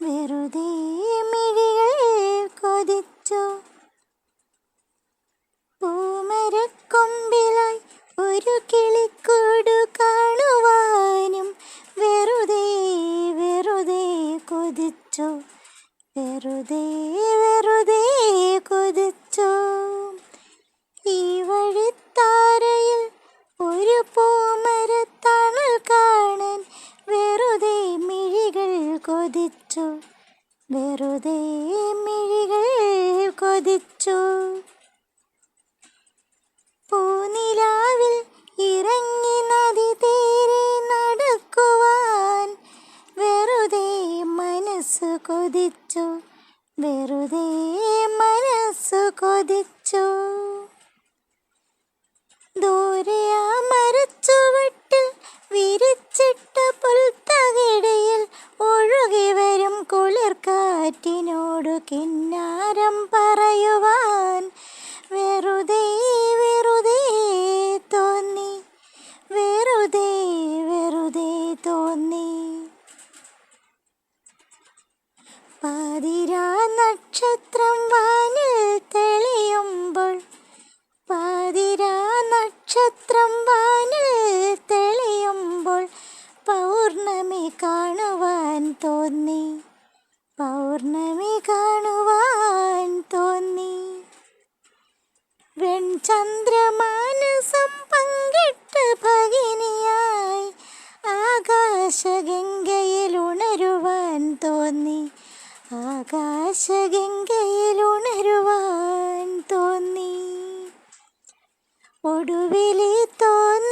വെറുതെ മിഴികൾ കൊതിച്ചു. പൂമരക്കൊമ്പിലായി ഒരു കിളിക്കൂട് കാണുവാനും വെറുതെ വെറുതെ കൊതിച്ചു. വെറുതെ വെറുതെ കൊതിച്ചു. ഈ വഴിത്താരയിൽ ഒരു പൂമരത്തണൽ കാണാൻ വെറുതെ മിഴികൾ കൊതിച്ചു. വെറുതെ മിഴികൾ കൊതിച്ചു. പൂനിലാവിൽ ഇറങ്ങി നദി തീരെ നടക്കുവാൻ വെറുതെ മനസ്സ് കൊതിച്ചു. വെറുതെ മനസ്സ് കൊതിച്ചു. ദൂരെ ആ മരച്ചുവട്ടിൽ വിരിച്ചിട്ട പുൽത്തകിടിയിൽ ഒഴുകി വരും കുളിർക്കാറ്റിനോട് കിന്നാരം പറയുവാൻ വെറുതെ വെറുതെ തോന്നി. വെറുതെ വെറുതെ തോന്നി. പാതിരാ നക്ഷത്രം വാനിൽ തെളിയുമ്പോൾ പാതിരാ നക്ഷത്രം വാനിൽ തെളിയുമ്പോൾ പൗർണമി കാണുവാൻ തോന്നി. പൗർണമി കാണുവാൻ തോന്നി. വെൺചന്ദ്രമാനസം പങ്കിട്ട് ഭഗിനിയായി ആകാശഗംഗയിൽ ഉണരുവാൻ തോന്നി. ആകാശഗംഗയിൽ ഉണരുവാൻ തോന്നി. ഒടുവിൽ തോന്നി